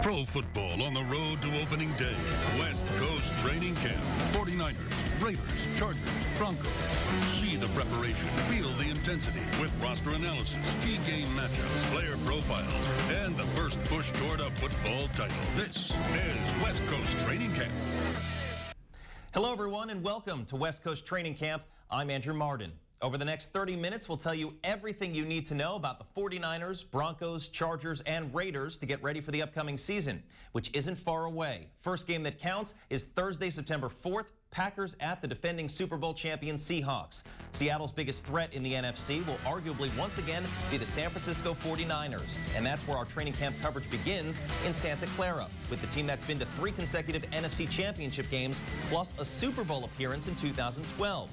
Pro football on the road to opening day. West Coast Training Camp. 49ers, Raiders, Chargers, Broncos. See the preparation, feel the intensity with roster analysis, key game matchups, player profiles, and the first push toward a football title. This is West Coast Training Camp. Hello, everyone, and welcome to West Coast Training Camp. I'm Andrew Marden. Over the next 30 minutes, we'll tell you everything you need to know about the 49ers, Broncos, Chargers, and Raiders to get ready for the upcoming season, which isn't far away. First game that counts is Thursday, September 4th, Packers at the defending Super Bowl champion Seahawks. Seattle's biggest threat in the NFC will arguably once again be the San Francisco 49ers. And that's where our training camp coverage begins in Santa Clara, with the team that's been to 3 consecutive NFC championship games, plus a Super Bowl appearance in 2012.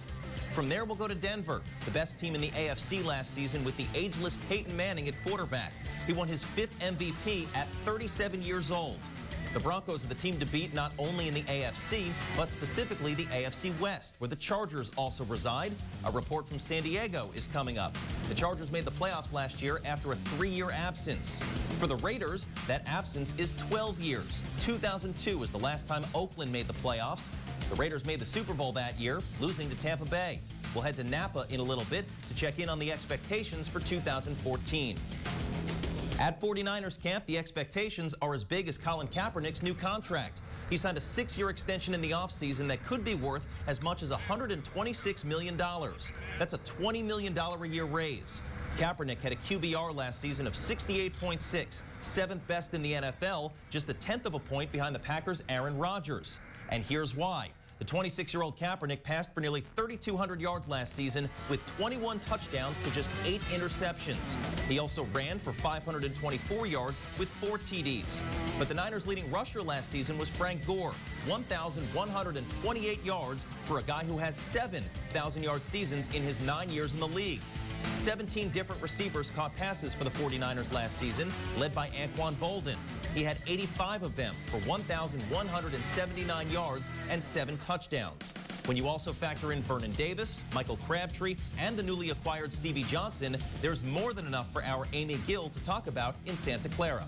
From there, we'll go to Denver, the best team in the AFC last season with the ageless Peyton Manning at quarterback. He won his 5th MVP at 37 years old. The Broncos are the team to beat not only in the AFC, but specifically the AFC West, where the Chargers also reside. A report from San Diego is coming up. The Chargers made the playoffs last year after a 3-year absence. For the Raiders, that absence is 12 years. 2002 was the last time Oakland made the playoffs. The Raiders made the Super Bowl that year, losing to Tampa Bay. We'll head to Napa in a little bit to check in on the expectations for 2014. At 49ers camp, the expectations are as big as Colin Kaepernick's new contract. He signed a 6-year extension in the offseason that could be worth as much as $126 million. That's a $20 million a year raise. Kaepernick had a QBR last season of 68.6, 7th best in the NFL, just a 10th of a point behind the Packers' Aaron Rodgers. And here's why. The 26-year-old Kaepernick passed for nearly 3,200 yards last season with 21 touchdowns to just 8 interceptions. He also ran for 524 yards with 4 TDs. But the Niners' leading rusher last season was Frank Gore, 1,128 yards for a guy who has 7 1,000-yard seasons in his 9 years in the league. 17 different receivers caught passes for the 49ers last season, led by Anquan Boldin. He had 85 of them for 1,179 yards and 7 touchdowns. When you also factor in Vernon Davis, Michael Crabtree, and the newly acquired Stevie Johnson, there's more than enough for our Amy Gill to talk about in Santa Clara.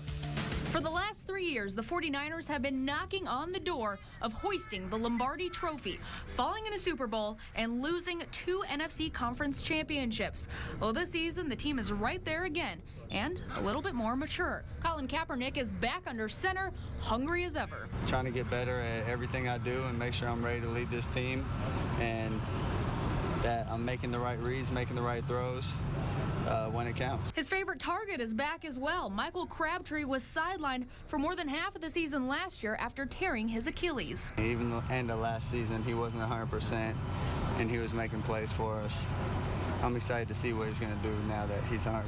For the last 3 years, the 49ers have been knocking on the door of hoisting the Lombardi Trophy, falling in a Super Bowl, and losing 2 NFC Conference championships. Well, this season, the team is right there again, and a little bit more mature. Colin Kaepernick is back under center, hungry as ever. Trying to get better at everything I do and make sure I'm ready to lead this team, and that I'm making the right reads, making the right throws when it counts. His favorite target is back as well. Michael Crabtree was sidelined for more than half of the season last year after tearing his Achilles. Even the end of last season, he wasn't 100%, and he was making plays for us. I'm excited to see what he's going to do now that he's 100%.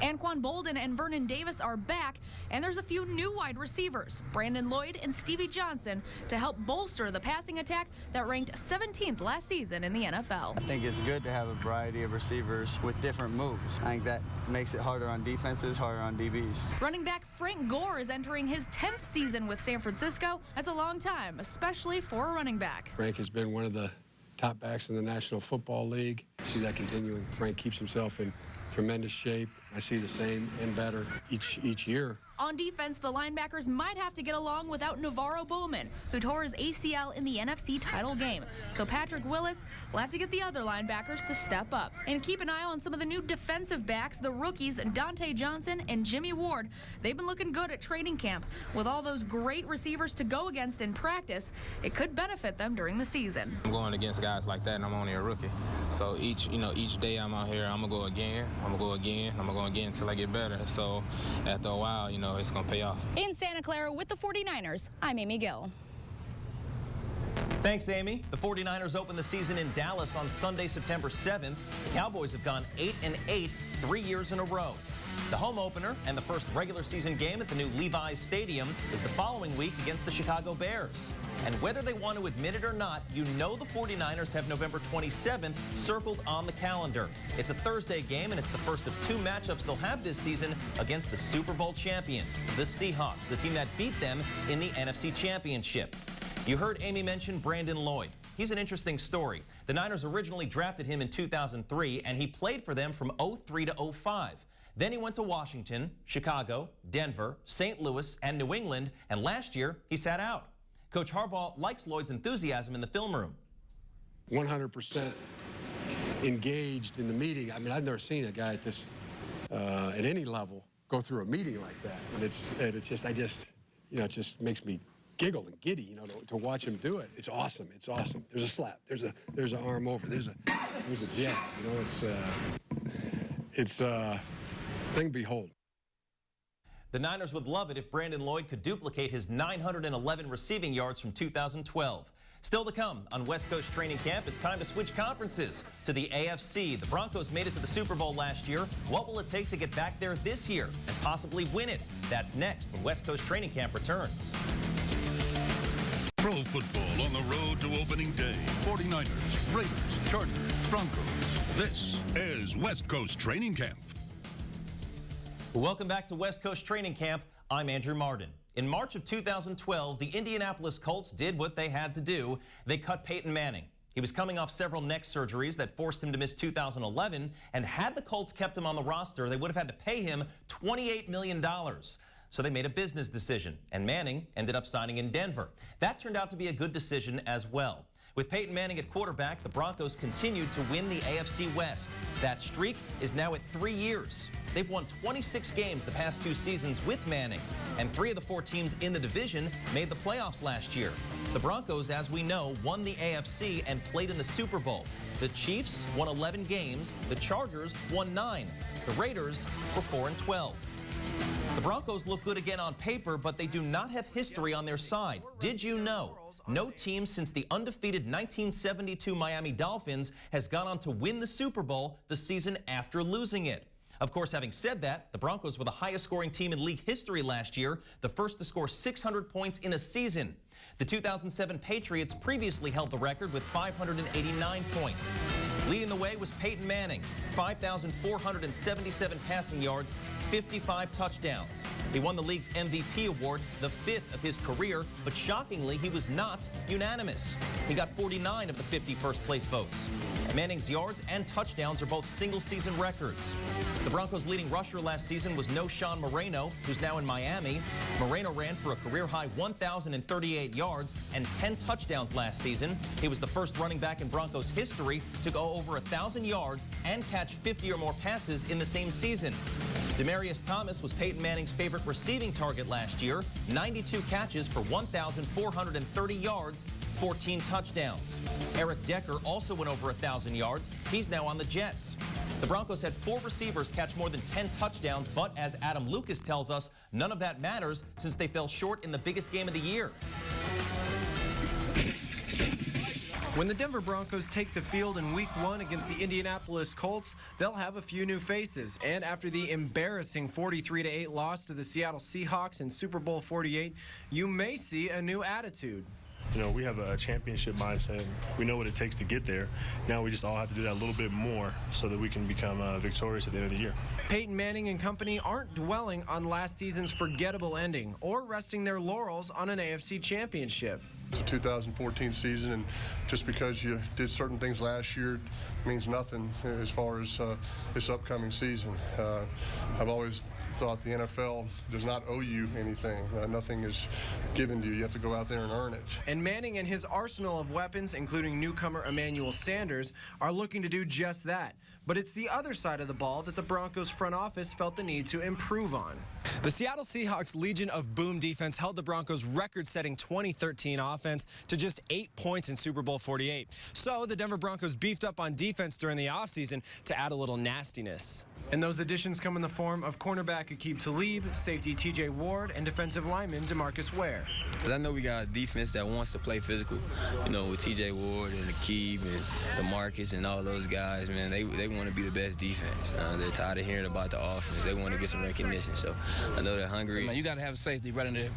Anquan Boldin and Vernon Davis are back, and there's a few new wide receivers, Brandon Lloyd and Stevie Johnson, to help bolster the passing attack that ranked 17th last season in the NFL. I think it's good to have a variety of receivers with different moves. I think that makes it harder on defenses, harder on DBs. Running back Frank Gore is entering his 10th season with San Francisco. That's a long time, especially for a running back. Frank has been one of the top backs in the National Football League. I see that continuing. Frank keeps himself in tremendous shape. I see the same and better each year. On defense, the linebackers might have to get along without Navarro Bowman, who tore his ACL in the NFC title game. So Patrick Willis will have to get the other linebackers to step up. And keep an eye on some of the new defensive backs, the rookies Dante Johnson and Jimmy Ward. They've been looking good at training camp. With all those great receivers to go against in practice, it could benefit them during the season. I'm going against guys like that, and I'm only a rookie. So each day I'm out here, I'm going to go again, I'm going to go again, I'm going to go again until I get better. So after a while, it's going to pay off. In Santa Clara with the 49ers, I'm Amy Gill. Thanks, Amy. The 49ers open the season in Dallas on Sunday, September 7th. The Cowboys have gone 8-8 3 years in a row. The home opener and the first regular season game at the new Levi's Stadium is the following week against the Chicago Bears. And whether they want to admit it or not, you know the 49ers have November 27th circled on the calendar. It's a Thursday game, and it's the first of 2 matchups they'll have this season against the Super Bowl champions, the Seahawks, the team that beat them in the NFC Championship. You heard Amy mention Brandon Lloyd. He's an interesting story. The Niners originally drafted him in 2003, and he played for them from 03 to 05. Then he went to Washington, Chicago, Denver, St. Louis, and New England, and last year he sat out. Coach Harbaugh likes Lloyd's enthusiasm in the film room. 100% engaged in the meeting. I mean, I've never seen a guy at this, at any level, go through a meeting like that. And it's just, you know, it just makes me giggle and giddy, you know, to watch him do it. It's awesome. It's awesome. There's a slap. There's an arm over. There's a jab. You know, it's a thing to behold. The Niners would love it if Brandon Lloyd could duplicate his 911 receiving yards from 2012. Still to come on West Coast Training Camp, it's time to switch conferences to the AFC. The Broncos made it to the Super Bowl last year. What will it take to get back there this year and possibly win it? That's next when West Coast Training Camp returns. Pro football on the road to opening day. 49ers, Raiders, Chargers, Broncos. This is West Coast Training Camp. Welcome back to West Coast Training Camp. I'm Andrew Marden. In March of 2012, the Indianapolis Colts did what they had to do. They cut Peyton Manning. He was coming off several neck surgeries that forced him to miss 2011, and had the Colts kept him on the roster, they would have had to pay him $28 million. So they made a business decision, and Manning ended up signing in Denver. That turned out to be a good decision as well. With Peyton Manning at quarterback, the Broncos continued to win the AFC West. That streak is now at 3 years. They've won 26 games the past 2 seasons with Manning, and 3 of the 4 teams in the division made the playoffs last year. The Broncos, as we know, won the AFC and played in the Super Bowl. The Chiefs won 11 games. The Chargers won 9. The Raiders were 4-12. The Broncos look good again on paper, but they do not have history on their side. Did you know? No team since the undefeated 1972 Miami Dolphins has gone on to win the Super Bowl the season after losing it. Of course, having said that, the Broncos were the highest scoring team in league history last year, the first to score 600 points in a season. The 2007 Patriots previously held the record with 589 points. Leading the way was Peyton Manning, 5,477 passing yards, 55 touchdowns. He won the league's MVP award, the 5th of his career, but shockingly, he was not unanimous. He got 49 of the 50 first-place votes. Manning's yards and touchdowns are both single-season records. The Broncos' leading rusher last season was Sean Moreno, who's now in Miami. Moreno ran for a career-high 1,038 yards and 10 touchdowns last season. He was the first running back in Broncos history to go over 1,000 yards and catch 50 or more passes in the same season. Demaryius Thomas was Peyton Manning's favorite receiving target last year, 92 catches for 1,430 yards, 14 touchdowns. Eric Decker also went over 1,000 yards. He's now on the Jets. The Broncos had 4 receivers catch more than 10 touchdowns, but as Adam Lucas tells us, none of that matters since they fell short in the biggest game of the year. When the Denver Broncos take the field in Week 1 against the Indianapolis Colts, they'll have a few new faces. And after the embarrassing 43-8 loss to the Seattle Seahawks in Super Bowl 48, you may see a new attitude. You know, we have a championship mindset. We know what it takes to get there. Now we just all have to do that a little bit more so that we can become victorious at the end of the year. Peyton Manning and company aren't dwelling on last season's forgettable ending or resting their laurels on an AFC championship. It's a 2014 season, and just because you did certain things last year means nothing as far as this upcoming season. I've always thought the NFL does not owe you anything. Nothing is given to you. You have to go out there and earn it. And Manning and his arsenal of weapons, including newcomer Emmanuel Sanders, are looking to do just that. But it's the other side of the ball that the Broncos front office felt the need to improve on. The Seattle Seahawks' Legion of Boom defense held the Broncos' record-setting 2013 offense to just 8 points in Super Bowl 48. So the Denver Broncos beefed up on defense during the offseason to add a little nastiness. And those additions come in the form of cornerback Aqib Talib, safety TJ Ward, and defensive lineman DeMarcus Ware. I know we got a defense that wants to play physical, you know, with TJ Ward and Aqib and DeMarcus and all those guys, man. They want to be the best defense. They're tired of hearing about the offense. They want to get some recognition. So I know they're hungry. Man, you got to have a safety ready to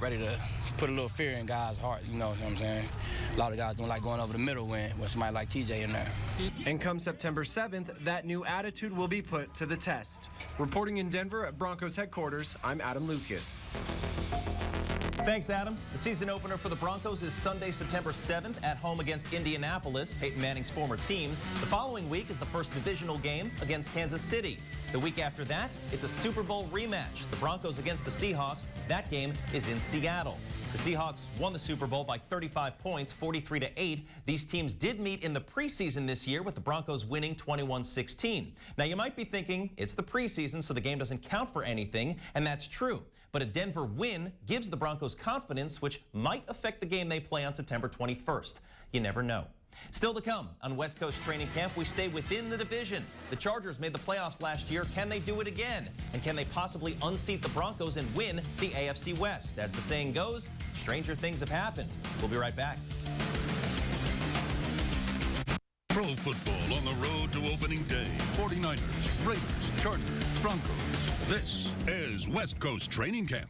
put a little fear in guys' heart, you know what I'm saying? A lot of guys don't like going over the middle when somebody like TJ in there. And come September 7th, that new attitude will be put to the test. Reporting in Denver at Broncos headquarters, I'm Adam Lucas. Thanks, Adam. The season opener for the Broncos is Sunday, September 7th at home against Indianapolis, Peyton Manning's former team. The following week is the first divisional game against Kansas City. The week after that, it's a Super Bowl rematch. The Broncos against the Seahawks. That game is in Seattle. The Seahawks won the Super Bowl by 35 points, 43-8. These teams did meet in the preseason this year, with the Broncos winning 21-16. Now, you might be thinking it's the preseason, so the game doesn't count for anything, and that's true. But a Denver win gives the Broncos confidence, which might affect the game they play on September 21st. You never know. Still to come on West Coast Training Camp, we stay within the division. The Chargers made the playoffs last year. Can they do it again? And can they possibly unseat the Broncos and win the AFC West? As the saying goes, stranger things have happened. We'll be right back. Pro football on the road to opening day. 49ers, Raiders, Chargers, Broncos. This is West Coast Training Camp.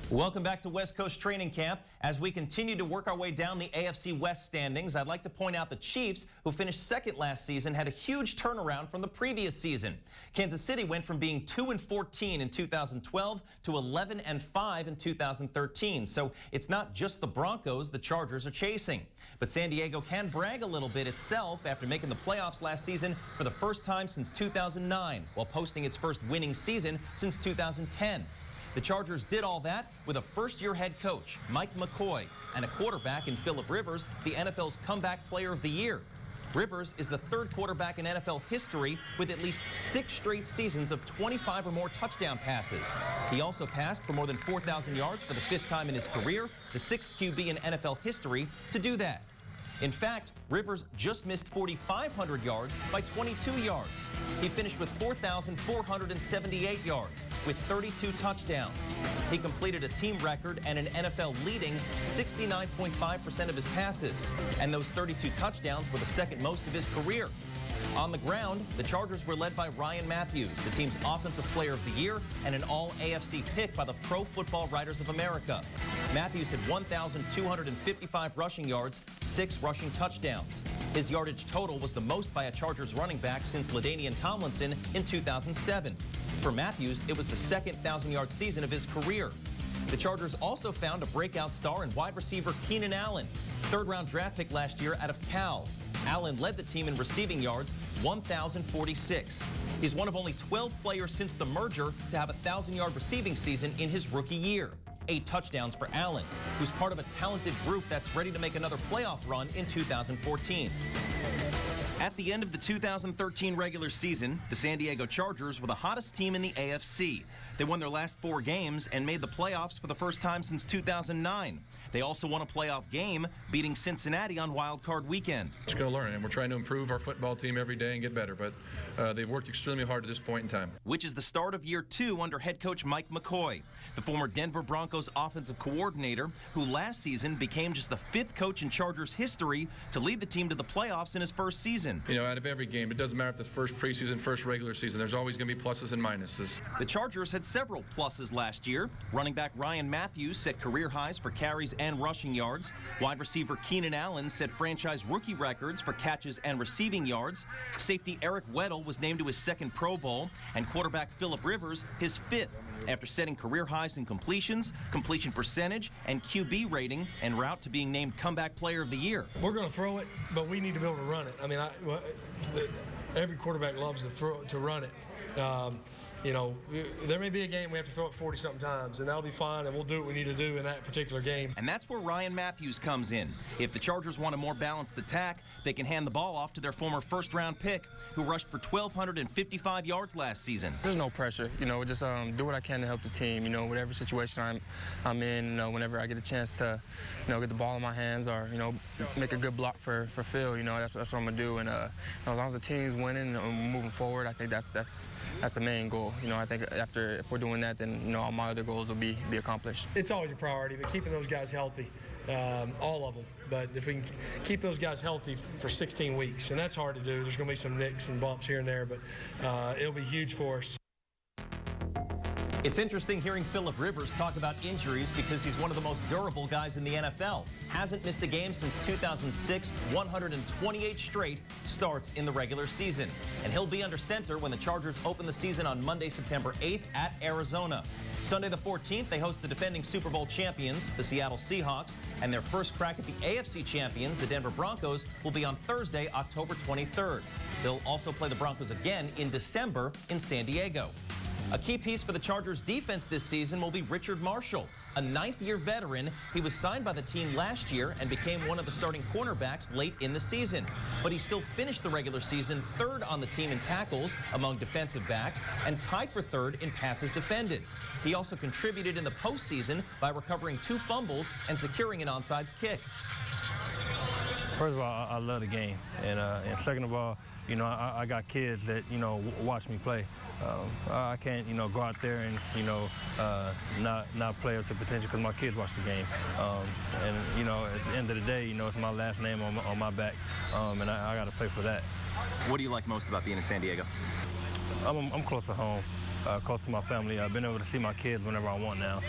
Welcome back to West Coast Training Camp. As we continue to work our way down the AFC West standings, I'd like to point out the Chiefs, who finished second last season, had a huge turnaround from the previous season. Kansas City went from being 2-14 in 2012 to 11-5 in 2013. So it's not just the Broncos the Chargers are chasing. But San Diego can brag a little bit itself after making the playoffs last season for the first time since 2009, while posting its first winning season since 2010. The Chargers did all that with a first-year head coach, Mike McCoy, and a quarterback in Phillip Rivers, the NFL's Comeback Player of the Year. Rivers is the third quarterback in NFL history with at least 6 straight seasons of 25 or more touchdown passes. He also passed for more than 4,000 yards for the 5th time in his career, the 6th QB in NFL history to do that. In fact, Rivers just missed 4,500 yards by 22 yards. He finished with 4,478 yards with 32 touchdowns. He completed a team record and an NFL-leading 69.5% of his passes. And those 32 touchdowns were the second most of his career. On the ground, the Chargers were led by Ryan Matthews, the team's Offensive Player of the Year and an All-AFC pick by the Pro Football Writers of America. Matthews had 1,255 rushing yards, 6 rushing touchdowns. His yardage total was the most by a Chargers running back since LaDainian Tomlinson in 2007. For Matthews, it was the second 1,000-yard season of his career. The Chargers also found a breakout star in wide receiver Keenan Allen, third-round draft pick last year out of Cal. Allen led the team in receiving yards, 1,046. He's one of only 12 players since the merger to have a 1,000-yard receiving season in his rookie year. 8 touchdowns for Allen, who's part of a talented group that's ready to make another playoff run in 2014. At the end of the 2013 regular season, the San Diego Chargers were the hottest team in the AFC. They won their last 4 games and made the playoffs for the first time since 2009. They also won a playoff game, beating Cincinnati on Wild Card Weekend. Just going to learn, and we're trying to improve our football team every day and get better, but they've worked extremely hard at this point in time. Which is the start of year 2 under head coach Mike McCoy, the former Denver Broncos offensive coordinator, who last season became just the 5th coach in Chargers history to lead the team to the playoffs in his first season. You know, out of every game, it doesn't matter if it's first preseason, first regular season, there's always going to be pluses and minuses. The Chargers had several pluses last year. Running back Ryan Matthews set career highs for carries and rushing yards. Wide receiver Keenan Allen set franchise rookie records for catches and receiving yards. Safety Eric Weddle was named to his 2nd Pro Bowl, and quarterback Phillip Rivers his 5th, after setting career highs in completions, completion percentage, and QB rating, en route to being named Comeback Player of the Year. We're going to throw it, but we need to be able to run it. I mean, every quarterback loves to run it. You know, there may be a game we have to throw it 40-something times, and that'll be fine, and we'll do what we need to do in that particular game. And that's where Ryan Matthews comes in. If the Chargers want a more balanced attack, they can hand the ball off to their former first-round pick, who rushed for 1,255 yards last season. There's no pressure. You know, just do what I can to help the team. You know, whatever situation I'm in, you know, whenever I get a chance to, you know, get the ball in my hands or, you know, make a good block for Phil, you know, that's what I'm going to do. And as long as the team's winning and moving forward, I think that's the main goal. You know, I think if we're doing that, then, you know, all my other goals will be accomplished. It's always a priority, but keeping those guys healthy, all of them. But if we can keep those guys healthy for 16 weeks, and that's hard to do. There's going to be some nicks and bumps here and there, but it'll be huge for us. It's interesting hearing Phillip Rivers talk about injuries because he's one of the most durable guys in the NFL. Hasn't missed a game since 2006, 128 straight starts in the regular season. And he'll be under center when the Chargers open the season on Monday, September 8th at Arizona. Sunday the 14th, they host the defending Super Bowl champions, the Seattle Seahawks, and their first crack at the AFC champions, the Denver Broncos, will be on Thursday, October 23rd. They'll also play the Broncos again in December in San Diego. A key piece for the Chargers defense this season will be Richard Marshall, a ninth-year veteran. He was signed by the team last year and became one of the starting cornerbacks late in the season. But he still finished the regular season third on the team in tackles among defensive backs and tied for third in passes defended. He also contributed in the postseason by recovering 2 fumbles and securing an onside kick. First of all, I love the game. And second of all, you know, I got kids that, you know, watch me play. I can't, you know, go out there and, you know, not play up to potential because my kids watch the game. And, you know, at the end of the day, you know, it's my last name on my back, and I got to play for that. What do you like most about being in San Diego? I'm close to home, close to my family. I've been able to see my kids whenever I want now.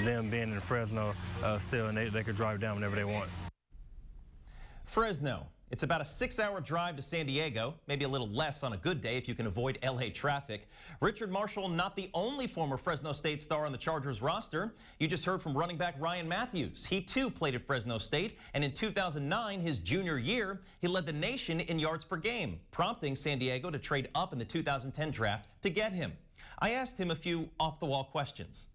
Them being in Fresno still, and they could drive down whenever they want. Fresno. It's about a 6-hour drive to San Diego, maybe a little less on a good day if you can avoid LA traffic. Richard Marshall, not the only former Fresno State star on the Chargers roster. You just heard from running back Ryan Matthews. He too played at Fresno State, and in 2009, his junior year, he led the nation in yards per game, prompting San Diego to trade up in the 2010 draft to get him. I asked him a few off-the-wall questions.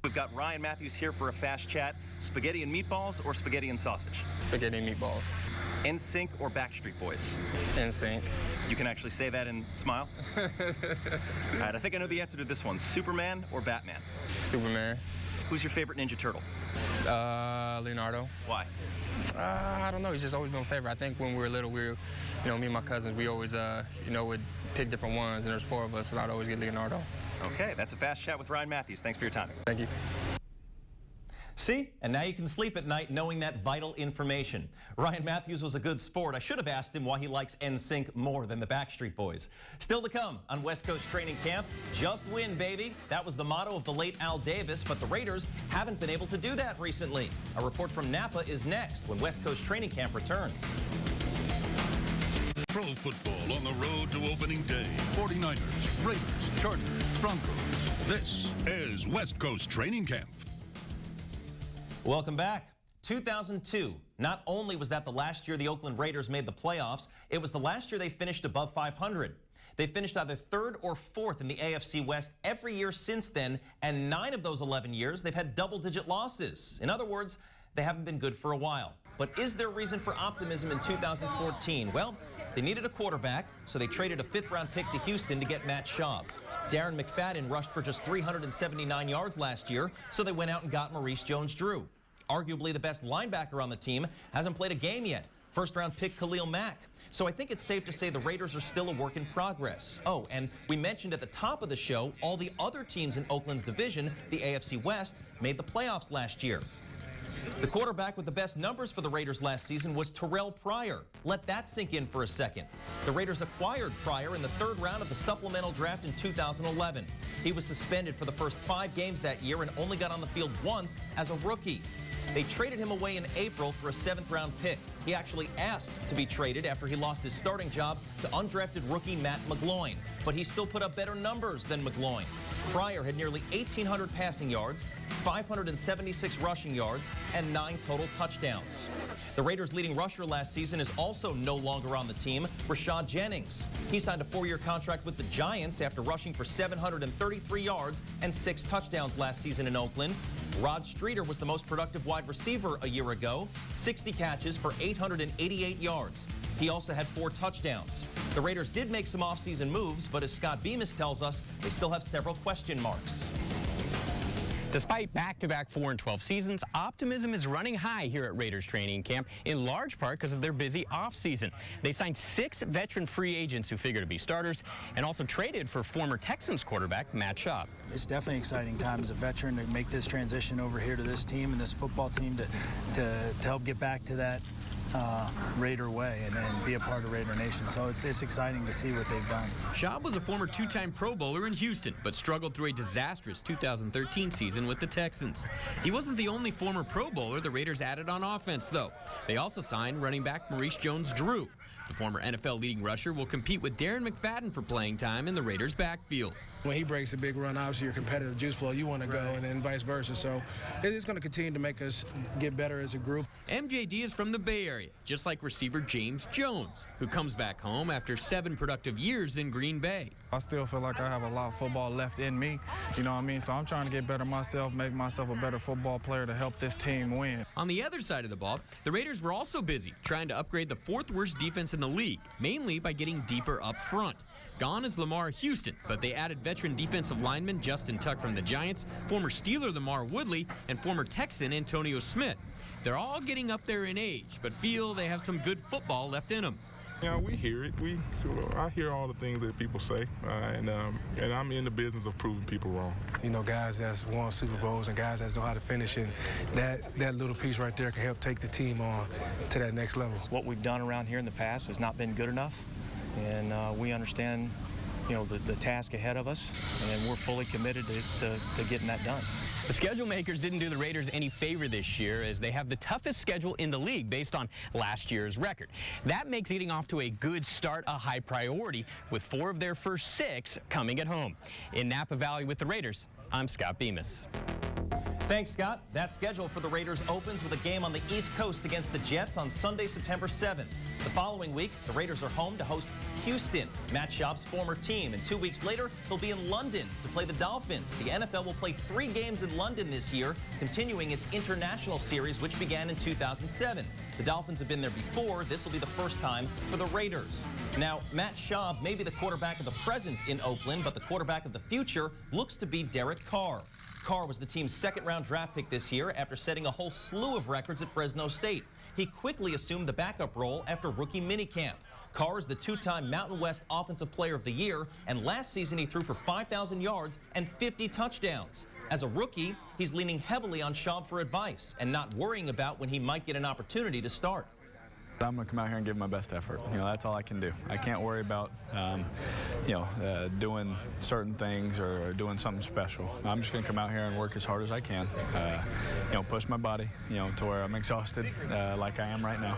We've got Ryan Matthews here for a fast chat. Spaghetti and meatballs or spaghetti and sausage? Spaghetti and meatballs. NSYNC or Backstreet Boys? NSYNC. You can actually say that and smile. All right, I think I know the answer to this one. Superman or Batman? Superman. Who's your favorite Ninja Turtle? Leonardo. Why? I don't know. He's just always been my favorite. I think when we were little, you know, me and my cousins, we always, you know, would pick different ones, and there's 4 of us, and I'd always get Leonardo. Okay, that's a fast chat with Ryan Matthews. Thanks for your time. Thank you. See, and now you can sleep at night knowing that vital information. Ryan Matthews was a good sport. I should have asked him why he likes NSYNC more than the Backstreet Boys. Still to come on West Coast Training Camp, just win, baby. That was the motto of the late Al Davis, but the Raiders haven't been able to do that recently. A report from Napa is next when West Coast Training Camp returns. Pro football on the road to opening day. 49ers, Raiders, Chargers, Broncos. This is West Coast Training Camp. Welcome back. 2002. Not only was that the last year the Oakland Raiders made the playoffs, it was the last year they finished above 500. They finished either 3rd or 4th in the AFC West every year since then, and 9 of those 11 years they've had double-digit losses. In other words, they haven't been good for a while. But is there reason for optimism in 2014? Well, they needed a quarterback, so they traded a 5th-round pick to Houston to get Matt Schaub. Darren McFadden rushed for just 379 yards last year, so they went out and got Maurice Jones-Drew. Arguably the best linebacker on the team hasn't played a game yet. 1st-round pick Khalil Mack. So I think it's safe to say the Raiders are still a work in progress. Oh, and we mentioned at the top of the show, all the other teams in Oakland's division, the AFC West, made the playoffs last year. The quarterback with the best numbers for the Raiders last season was Terrell Pryor. Let that sink in for a second. The Raiders acquired Pryor in the 3rd round of the supplemental draft in 2011. He was suspended for the first 5 games that year and only got on the field once as a rookie. They traded him away in April for a 7th-round pick. He actually asked to be traded after he lost his starting job to undrafted rookie Matt McGloin, but he still put up better numbers than McGloin. Pryor had nearly 1,800 passing yards, 576 rushing yards, and 9 total touchdowns. The Raiders' leading rusher last season is also no longer on the team, Rashad Jennings. He signed a 4-year contract with the Giants after rushing for 733 yards and 6 touchdowns last season in Oakland. Rod Streeter was the most productive wide receiver a year ago, 60 catches for 888 yards. He also had 4 touchdowns. The Raiders did make some offseason moves, but as Scott Bemis tells us, they still have several question marks. Despite back-to-back 4-12 seasons, optimism is running high here at Raiders training camp, in large part because of their busy offseason. They signed 6 veteran free agents who figure to be starters and also traded for former Texans quarterback Matt Schaub. It's definitely an exciting time as a veteran to make this transition over here to this team and this football team to help get back to that Raider way and be a part of Raider Nation. So it's exciting to see what they've done. Schaub was a former two-time Pro Bowler in Houston, but struggled through a disastrous 2013 season with the Texans. He wasn't the only former Pro Bowler the Raiders added on offense, though. They also signed running back Maurice Jones-Drew. The former NFL leading rusher will compete with Darren McFadden for playing time in the Raiders' backfield. When he breaks a big run, obviously your competitive juice flow, you want to go, and then vice versa. So it is going to continue to make us get better as a group. MJD is from the Bay Area, just like receiver James Jones, who comes back home after 7 productive years in Green Bay. I still feel like I have a lot of football left in me, you know what I mean? So I'm trying to get better myself, make myself a better football player to help this team win. On the other side of the ball, the Raiders were also busy trying to upgrade the 4th worst defense in the league, mainly by getting deeper up front. Gone is Lamar Houston, but they added veteran defensive lineman Justin Tuck from the Giants, former Steeler Lamar Woodley, and former Texan Antonio Smith. They're all getting up there in age, but feel they have some good football left in them. Yeah, we hear it. I hear all the things that people say, and I'm in the business of proving people wrong. You know, guys that's won Super Bowls and guys that know how to finish, and that little piece right there can help take the team on to that next level. What we've done around here in the past has not been good enough, and we understand, you know, the task ahead of us, and we're fully committed to getting that done. The schedule makers didn't do the Raiders any favor this year, as they have the toughest schedule in the league based on last year's record. That makes getting off to a good start a high priority, with 4 of their first 6 coming at home. In Napa Valley with the Raiders, I'm Scott Bemis. Thanks, Scott. That schedule for the Raiders opens with a game on the East Coast against the Jets on Sunday, September 7th. The following week, the Raiders are home to host Houston, Matt Schaub's former team. And 2 weeks later, they'll be in London to play the Dolphins. The NFL will play 3 games in London this year, continuing its international series, which began in 2007. The Dolphins have been there before. This will be the first time for the Raiders. Now, Matt Schaub may be the quarterback of the present in Oakland, but the quarterback of the future looks to be Derek Carr. Carr was the team's 2nd-round draft pick this year after setting a whole slew of records at Fresno State. He quickly assumed the backup role after rookie minicamp. Carr is the 2-time Mountain West Offensive Player of the Year, and last season he threw for 5,000 yards and 50 touchdowns. As a rookie, he's leaning heavily on Schaub for advice and not worrying about when he might get an opportunity to start. I'm going to come out here and give my best effort. You know, that's all I can do. I can't worry about, doing certain things or doing something special. I'm just going to come out here and work as hard as I can. Push my body, to where I'm exhausted, like I am right now,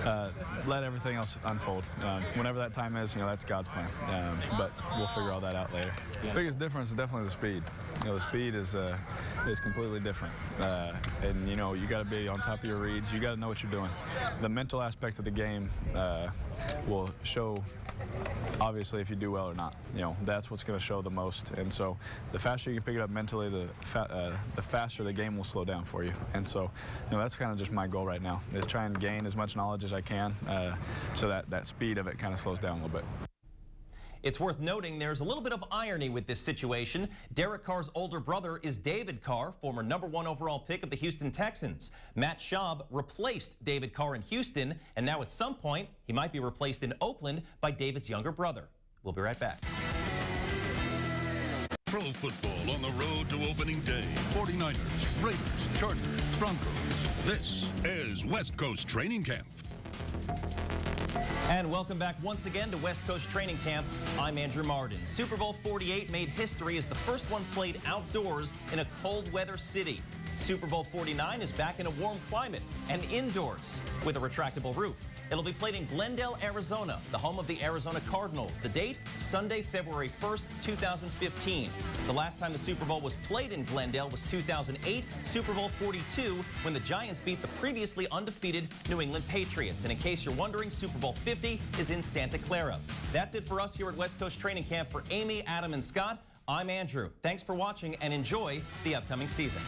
and let everything else unfold. Whenever that time is, that's God's plan. But we'll figure all that out later. The biggest difference is definitely the speed. The speed is completely different, and you got to be on top of your reads. You got to know what you're doing. The mental aspect of the game will show, obviously, if you do well or not. That's what's going to show the most. And so the faster you can pick it up mentally, the faster the game will slow down for you. And so that's kind of just my goal right now, is try and gain as much knowledge as I can so that speed of it kind of slows down a little bit. It's worth noting there's a little bit of irony with this situation. Derek Carr's older brother is David Carr, former #1 overall pick of the Houston Texans. Matt Schaub replaced David Carr in Houston, and now at some point he might be replaced in Oakland by David's younger brother. We'll be right back. Pro football on the road to opening day. 49ers, Raiders, Chargers, Broncos. This is West Coast Training Camp. And welcome back once again to West Coast Training Camp. I'm Andrew Marden. Super Bowl 48 made history as the first one played outdoors in a cold weather city. Super Bowl 49 is back in a warm climate and indoors with a retractable roof. It'll be played in Glendale, Arizona, the home of the Arizona Cardinals. The date, Sunday, February 1st, 2015. The last time the Super Bowl was played in Glendale was 2008, Super Bowl 42, when the Giants beat the previously undefeated New England Patriots. And in case you're wondering, Super Bowl 50 is in Santa Clara. That's it for us here at West Coast Training Camp. For Amy, Adam, and Scott, I'm Andrew. Thanks for watching and enjoy the upcoming season.